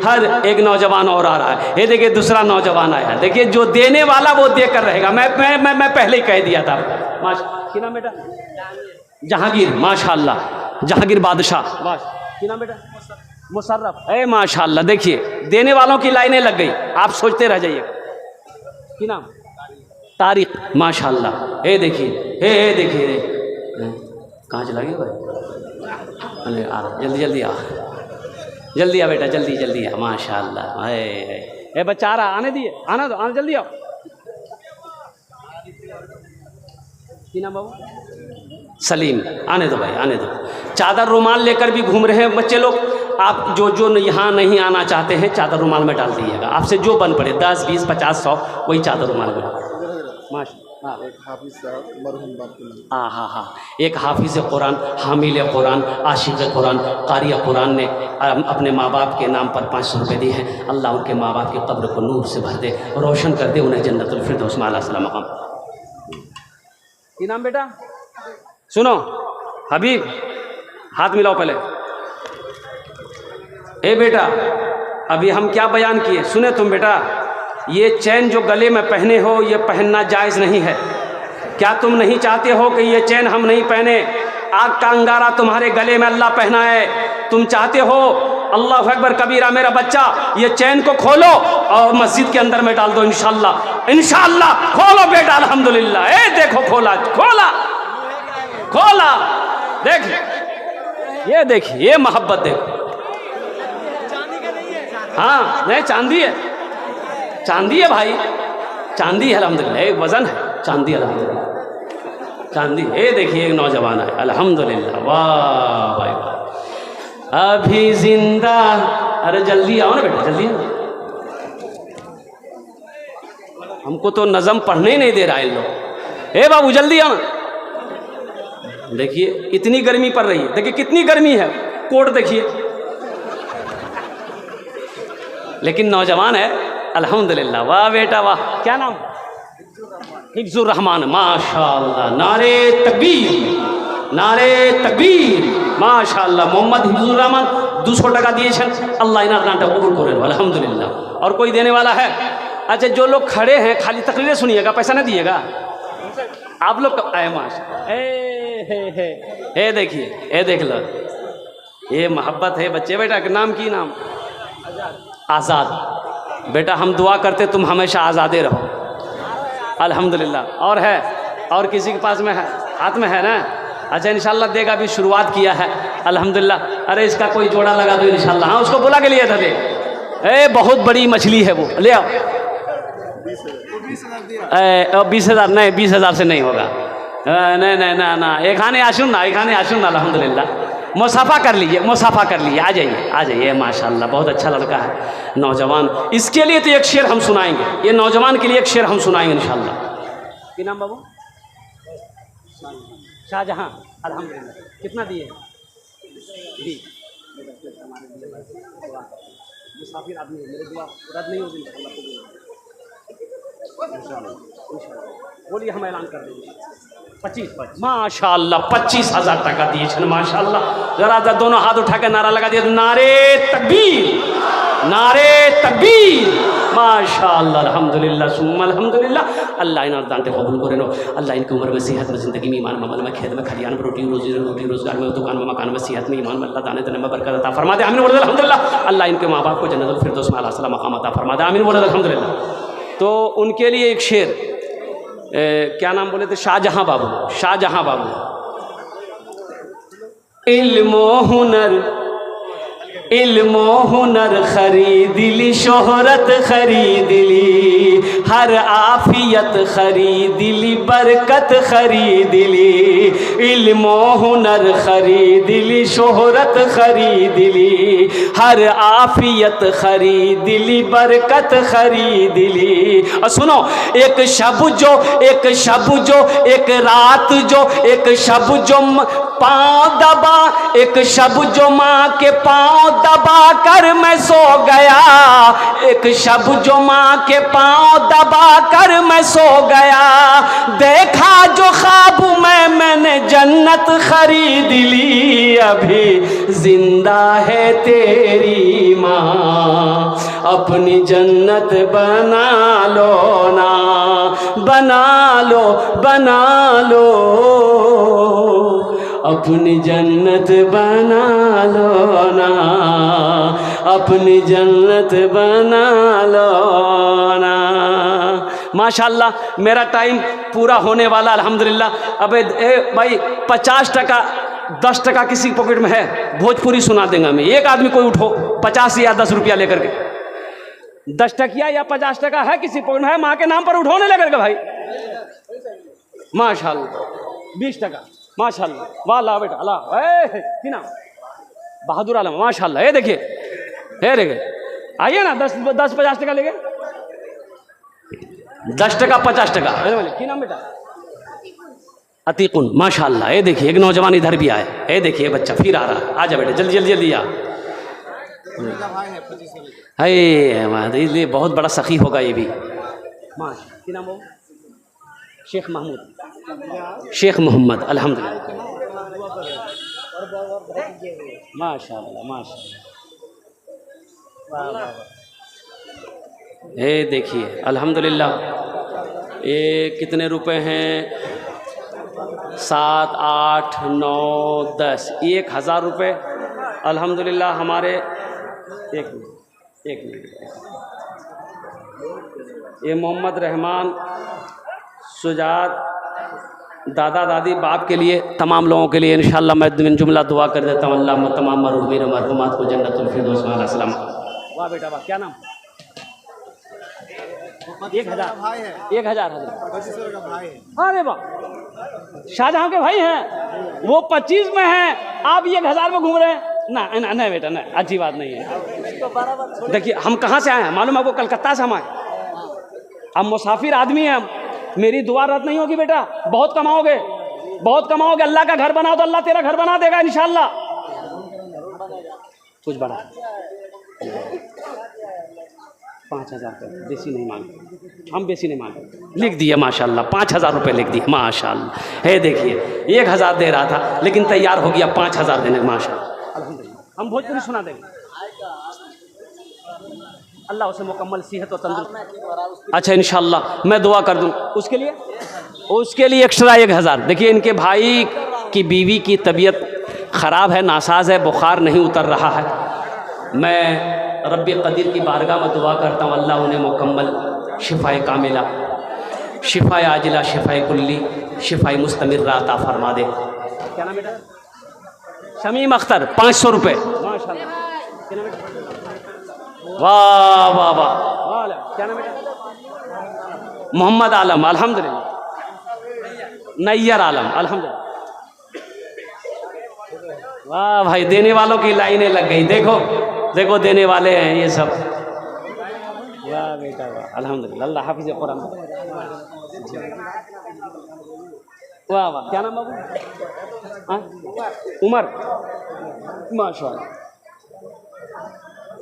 हर एक नौजवान और आ रहा है। ये देखिए दूसरा नौजवान आया। देखिए जो देने वाला वो देकर रहेगा। मैं पहले ही कह दिया था। क्या नाम बेटा? जहांगीर, माशाल्लाह, जहांगीर बादशाह। क्या नाम बेटा? मुशर्रफ। ए माशाल्लाह, देखिए देने वालों की लाइनें लग गई, आप सोचते रह जाइए। क्या नाम? तारिक, माशाल्लाह। ए देखिए, ए देखिए, कहाँ चला गया भाई? अरे आ, जल्दी आ बेटा, जल्दी आ, माशाल्लाह। ए बच्चा आ रहा, आने दिए, आना दो, आना जल्दी आओ। क्या नाम बाबू? सलीम, आने दो भाई, आने दो। चादर रुमाल लेकर भी घूम रहे हैं बच्चे लोग। आप जो यहाँ नहीं आना चाहते हैं चादर रुमाल में डाल दीजिएगा। आपसे जो बन पड़े, 10 20 50 100, वही चादर रुमाल में। माशा, एक हाफिज साहब मरहूम बाप के नाम। हाँ, एक हाफिज कुरान, हामिल कुरान, आशिक कुरान, कारी कुरान ने अपने माँ बाप के नाम पर 500 रुपये दिए हैं। अल्लाह उनके माँ बाप के कब्र को नूर से भर दे, रोशन कर दे, उन्हें जन्नतुल फिरदौस में आला सलाम मकाम। क्या नाम बेटा? सुनो हबीब, हाथ मिलाओ पहले। ए बेटा, अभी हम क्या बयान किए सुने तुम बेटा, ये चैन जो गले में पहने हो ये पहनना जायज़ नहीं है। क्या तुम नहीं चाहते हो कि ये चैन हम नहीं पहने? आग का अंगारा तुम्हारे गले में अल्लाह पहना है, तुम चाहते हो? अल्लाह अकबर कबीरा मेरा बच्चा, ये चैन को खोलो और मस्जिद के अंदर में डाल दो इंशाअल्लाह। इंशाअल्लाह खोलो बेटा, अल्हम्दुलिल्लाह। ए देखो खोला खोला खोला, देख ये देखिए, ये मोहब्बत देखो। हाँ नहीं, चांदी है, चांदी है भाई, चांदी है अल्हम्दुलिल्लाह, एक वजन है चांदी, अल्हम्दुलिल्लाह चांदी। ये देखिए एक नौजवान है अल्हम्दुलिल्लाह, वाह भाई वाह, अभी जिंदा। अरे जल्दी आओ ना बेटा, जल्दी आओ, हमको तो नज़म पढ़ने ही नहीं दे रहा है इन लोग। ए बाबू जल्दी आओ ना। देखिए इतनी गर्मी पड़ रही है, देखिए कितनी गर्मी है, कोट देखिए, लेकिन नौजवान है अल्हम्दुलिल्लाह। वाह बेटा वाह, क्या नाम? हिफ्जुर रहमान, माशाअल्लाह, नारे तकबीर, नारे तकबीर, माशाअल्लाह। मोहम्मद हिफ्जुर रहमान 200 টাকা দিয়েছেন, আল্লাহ ইনার দানটা কবুল করেন আলহামদুলিল্লাহ। और कोई देने वाला है? अच्छा, जो लोग खड़े हैं खाली तकरीरें सुनिएगा, पैसा नहीं दिएगा आप लोग। ए देखिए, ए देख लो, ये मोहब्बत है बच्चे। बेटा के नाम की नाम? आज़ाद। बेटा हम दुआ करते तुम हमेशा आज़ादे रहो अल्हम्दुलिल्लाह। और है, और किसी के पास में है? हाथ में है ना? अच्छा इंशाल्लाह देगा, अभी शुरुआत किया है अल्हम्दुलिल्लाह। अरे इसका कोई जोड़ा लगा दो इंशाल्लाह। हाँ उसको बुला के लिए था, दे। ए बहुत बड़ी मछली है वो, ले आओ। 20,000 नहीं, 20,000 से नहीं होगा। नहीं नहीं ना ना, एखाने आशुन ना, एखाने आशुन ना अल्हम्दुलिल्लाह। मुसाफा कर लीजिए, मुसाफा कर लीजिए, आ जाइए आ जाइए। माशाल्लाह बहुत अच्छा लड़का है नौजवान। इसके लिए तो एक शेर हम सुनाएंगे, ये नौजवान के लिए एक शेर हम सुनाएंगे इंशाल्लाह। क्या नाम बाबू? शाहजहां। अल्हम्दुलिल्लाह। कितना दिए? मुसाफिर आदमी है, मेरे दुआ रद्द नहीं होगी इंशाल्लाह। बोलिए, हम ऐलान कर देंगे 25 माशाअल्लाह 25,000 টাকা দিয়েছেন माशाअल्लाह। जरा दोनों हाथ उठा के नारा लगा दिया, नारे तकबीर, नारे तकबीर, माशाअल्लाह अल्हम्दुलिल्लाह सुम्मा अल्हम्दुलिल्लाह। अल्लाह इन दानते कबूल करे नो, अल्लाह इनकी उम्र में सेहत में, ज़िंदगी में, ईमान में, अमल में, खेत में, खलियान में, रोटी रोज़गार में, दुकान में, मकान में, सेहत में, ईमान में, अल्लाह दाने देने में बरकत अता फरमा दे। आमीन बोलो अल्हम्दुलिल्लाह। अल्लाह इनके माँ बाप को जन्नतुल फिरदौस में आला सलाम मकाम अता फरमा दे। आमीन बोलो अल्हम्दुलिल्लाह। तो उनके लिए एक शेर, क्या नाम बोले थे? शाहजहां बाबू, शाहजहां बाबू। इल्मो हुनर खरीद ली, शोहरत खरीद ली, हर आफियत खरीद ली, बरकत खरीद ली। इल्मो हुनर खरीद ली, शोहरत खरीद ली, हर आफियत खरीद ली, बरकत खरीद ली। और सुनो, एक शब जो, एक शब जो, एक रात जो, एक शब जो पाँव दबा, एक शब जो माँ के पाँव दबा कर मैं सो गया, एक शब जो माँ के पाँव दबा कर मैं सो गया। देखा जो ख्वाब में मैंने जन्नत खरीद ली, अभी जिंदा है तेरी माँ, अपनी जन्नत बना लो ना, बना लो, बना लो, अपनी जन्नत बना लो ना, अपनी जन्नत बना लो ना। माशाअल्लाह मेरा टाइम पूरा होने वाला अल्हम्दुलिल्लाह। अबे भाई 50 टका 10 टका किसी पॉकेट में है, भोजपुरी सुना देंगे मैं। एक आदमी कोई उठो 50 या 10 रुपया लेकर के, 10 टकिया या 50 टका है किसी पॉकेट में है, माँ के नाम पर उठो नहीं लेकर के भाई। माशाअल्लाह 20 टका माशाअल्लाह, वाह अल्लाह बेटा अल्लाह। नाम बहादुर आलम माशाअल्लाह। ये देखिए, ये देखिए, आइए ना 10-50 टका लेंगे, 10 टका 50 टका। क्या नाम बेटा? अतीकुन माशाअल्लाह। ये देखिए एक नौजवान इधर भी आए, ये देखिए बच्चा फिर आ रहा, आजा बेटा जल्दी जल्दी जल्दी आ। ये बहुत बड़ा सखी होगा ये भी। माशा, क्या नाम हो? शेख महमूद, शेख मोहम्मद अल्हम्दुलिल्लाह। और माशाल्लाह माशाल्लाह। ये देखिए अल्हम्दुलिल्लाह, ये कितने रुपए हैं? 7, 8, 9, 10, 1000 रुपये अल्हम्दुलिल्लाह हमारे। एक मिनट ये मोहम्मद रहमान सुजात दादा दादी बाप के लिए, तमाम लोगों के लिए इंशाअल्लाह मैं जुमला दुआ कर देता हूँ। अल्लाह तमाम मरहूमीन मरहूमात को जन्नतुल फिरदौस में सलाम। वाह बेटा वाह, क्या नाम? 1000 अरे वाह, शाहजहां के भाई हैं वो 25 में हैं, आप 1000 में घूम रहे हैं? ना ना नहीं बेटा, नहीं, अच्छी बात नहीं है। देखिए हम कहाँ से आए हैं मालूम है आपको? कलकत्ता से हम आए। हम मुसाफिर आदमी हैं, मेरी दुआ रद्द नहीं होगी बेटा। बहुत कमाओगे, बहुत कमाओगे। अल्लाह का घर बनाओ तो अल्लाह तेरा घर बना देगा इंशाअल्लाह। कुछ बड़ा 5000 रुपये बेसी नहीं मांगते हम, बेसी नहीं मांगते। लिख दिए माशाल्लाह, 5000 रुपये लिख दिए माशाल्लाह। है देखिए 1000 दे रहा था लेकिन तैयार हो गया 5000 देने माशाल्लाह। अल्हम्दुलिल्लाह हम भोजपुरी सुना देंगे। अल्लाह उसे मुकम्मल सेहत और तंदुरुस्त। अच्छा इंशाअल्लाह मैं दुआ कर दूँ उसके लिए एक्स्ट्रा 1000। देखिए इनके भाई की बीवी की तबीयत ख़राब है, नासाज है, बुखार नहीं उतर रहा है। मैं रब्बी क़दीर की बारगाह में दुआ करता हूँ अल्लाह उन्हें मुकम्मल शिफ़ाए कामिला, शिफ़ाए आजिला, शिफ़ाए कुल्ली, शिफ़ाए मुस्तमिर्रा अता फरमा दे। क्या नाम बेटा? शमीम अख्तर 500 रुपये माशाल्लाह। वाह वाह वाह। क्या नाम बेटा? मोहम्मद आलम अल्हम्दुलिल्लाह, नैयर आलम अल्हम्दुलिल्लाह। वाह भाई, देने वालों की लाइनें लग गई। देखो देखो देने वाले हैं ये सब। वाह बेटा वाह अल्हम्दुलिल्लाह, अल्लाह हाफिज़ कुरान। वाह वाह, क्या नाम बाबू? हाँ उमर माशाल्लाह।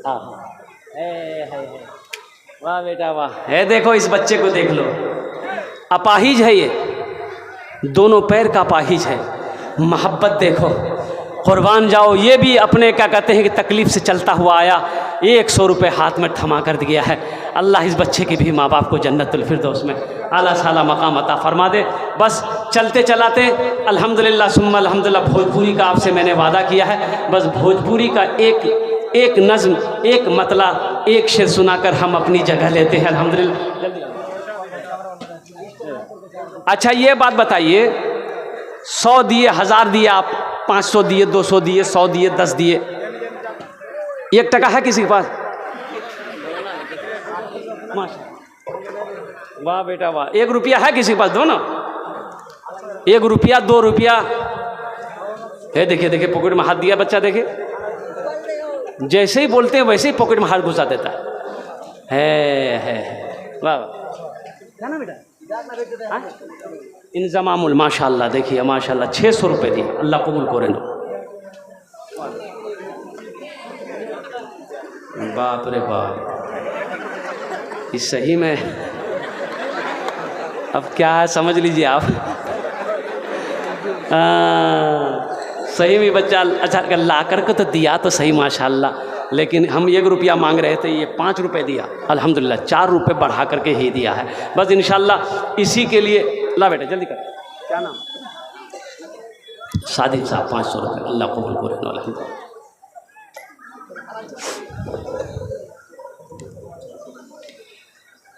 हाँ हाँ है। वाह बेटा वाह। है देखो इस बच्चे को देख लो, अपाहिज है ये, दोनों पैर का अपाहिज है। मोहब्बत देखो, कुर्बान जाओ। ये भी अपने क्या कहते हैं कि तकलीफ़ से चलता हुआ आया, 100 रुपये हाथ में थमा कर दिया है। अल्लाह इस बच्चे के भी माँ बाप को जन्नतुल फिरदौस में आला साला मकाम अता फरमा दे। बस चलते चलाते अल्हम्दुलिल्लाह सुम्मा अल्हम्दुलिल्लाह भोजपुरी का आपसे मैंने वादा किया है। बस भोजपुरी का एक नज़्म, एक मतला, एक शेर सुनाकर हम अपनी जगह लेते हैं अल्हम्दुलिल्लाह। अच्छा ये बात बताइए, 100 दिए, 1000 दिए, आप 500 दिए, 200 दिए, 100 दिए, 10 दिए, 1 टका है किसी के पास? वाह बेटा वाह। 1 रुपया है किसी के पास? दो ना, 1 रुपया, 2 रुपया है। देखिए देखिए पॉकेट में हाथ दिया बच्चा, देखिए जैसे ही बोलते हैं वैसे ही पॉकेट में हाथ घुसा देता है। वाह वाह। क्या ना बेटा? इंजमामुल माशाल्लाह। देखिए माशाल्लाह 600 रुपये दिए, अल्लाह कबूल करे ना। बाप रे बाप, इस सही में अब क्या है समझ लीजिए आप। सही में बच्चा अच्छा ला कर के तो दिया तो सही माशाल्लाह, लेकिन हम 1 रुपया मांग रहे थे, ये 5 रुपये दिया अल्हम्दुलिल्लाह, 4 रुपये बढ़ा करके ही दिया है। बस इंशाल्लाह इसी के लिए ला बेटा जल्दी कर। क्या नाम? सादिक साहब 500 रुपये, अल्लाह कबूल करे।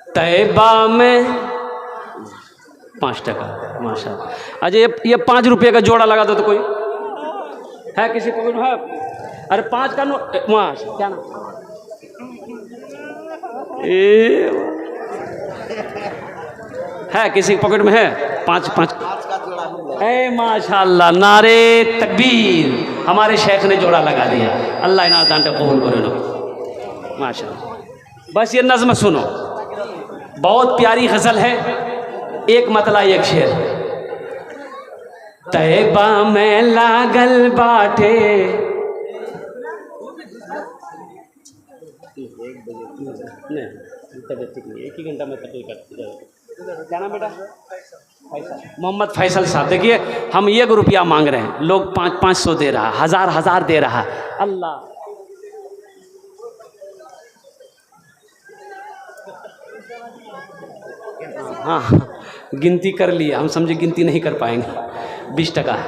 तैबा में 5 टका माशाल्लाह। अच्छा ये 5 रुपये का जोड़ा लगा दो तो कोई है किसी पॉकेट में? है? अरे 5 का नोट वहाँ। क्या नाम? है किसी पॉकेट में? है 5 ए माशाल्लाह, नारे तकबीर। हमारे शेख ने जोड़ा लगा दिया, अल्लाह इनाम दान कबूल करे लो माशाल्लाह। बस ये नज़्म सुनो, बहुत प्यारी गज़ल है, एक मतला एक शेर। तैबा में लागल बाटे नहीं तबीयत ठीक नहीं, 1 ही घंटा में तकलीफ करती है। क्या नाम बेटा? फैसल, मोहम्मद फैसल साहब। देखिए हम 1 रुपया मांग रहे हैं, लोग 500 दे रहा, हज़ार दे रहा। अल्लाह हाँ गिनती कर लिए, हम समझे गिनती नहीं कर पाएंगे। 20 टका है।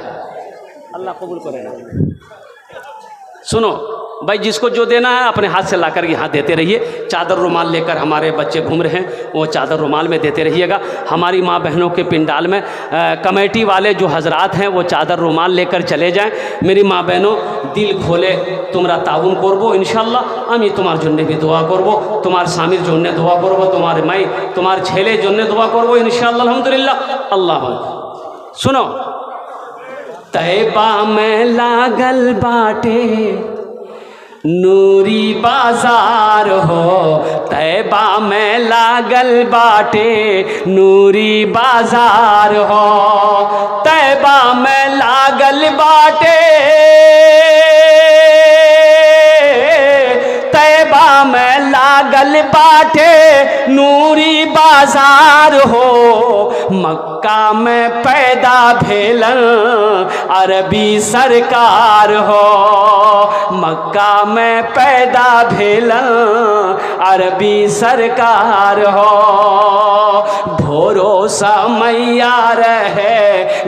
अल्लाह कबूल करे। सुनो भाई, जिसको जो देना है अपने हाथ से लाकर यहाँ देते रहिए। चादर रुमाल लेकर हमारे बच्चे घूम रहे हैं, वो चादर रुमाल में देते रहिएगा। हमारी माँ बहनों के पिंडाल में कमेटी वाले जो हजरात हैं वो चादर रुमाल लेकर चले जाएं। मेरी माँ बहनों दिल खोले তোমরা তাউন করবো ইনশাআল্লাহ। আমি তোমার জন্য भी দোয়া করব, তোমার স্বামীর জন্য দোয়া করব, তোমার মাই তোমার ছেলের জন্য দোয়া করব ইনশাআল্লাহ। আলহামদুলিল্লাহ। अल्लाह सुनो, तैबा में लागल बाटे नूरी बाजार हो, तैबा में लागल बाटे नूरी बाजार हो, तैबा में लागल बाटे, तैबा में लागल बाटे नूरी बाजार हो, मक्का में पैदा भेलन अरबी सरकार हो, मक्का में पैदा भेलन अरबी सरकार हो। भोरो समैया रहे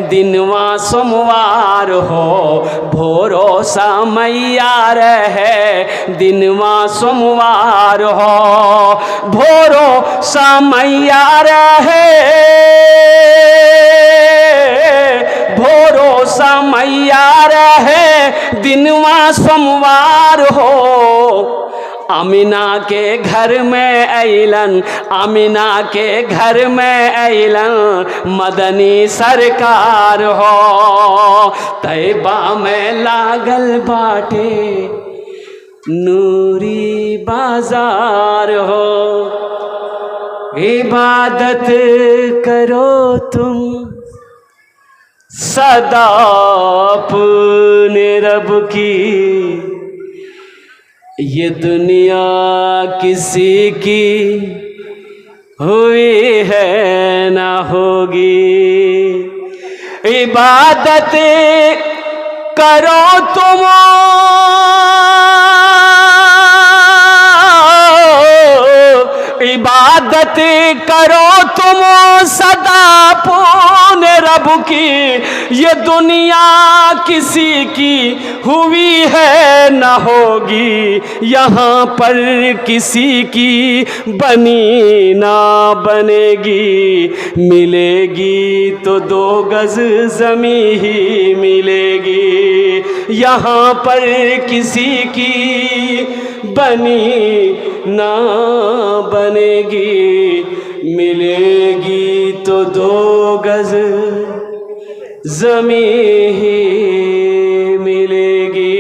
दिनवा सोमवार हो, भोरो समैया रहे दिनवा सोमवार हो, भोरो समैया रहे, भोरो समैया रहे दिनवा सोमवार हो। अमीना के घर में ऐलन, अमीना के घर में ऐलन मदनी सरकार हो, तैबा में लागल बाटे नूरी बाजार हो। इबादत करो तुम सदा अपने रब की, ये दुनिया किसी की हुई है ना होगी। इबादत करो तुम इबादत करो तुम सदा अपने रब की, ये दुनिया किसी की हुई है न होगी, यहाँ पर किसी की बनी ना बनेगी। मिलेगी तो 2 गज ज़मी ही मिलेगी, यहाँ पर किसी की बनी ना बनेगी। मिलेगी तो 2 गज ज़मी ही मिलेगी।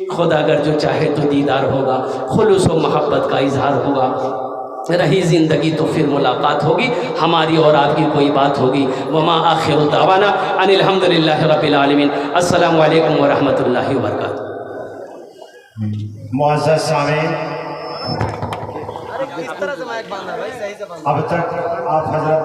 खुदा अगर जो चाहे तो दीदार होगा, खुलूस व मोहब्बत का इजहार होगा। रही ज़िंदगी तो फिर मुलाकात होगी, हमारी और आपकी कोई बात होगी। वमा आखिरु दावाना अनिल हम्दुलिल्लाहि रब्बिल आलमीन। अस्सलामु अलैकुम व रहमतुल्लाहि व बरकातहू। मुअज़्ज़ज़ सामीन, अब तक आप हज़रत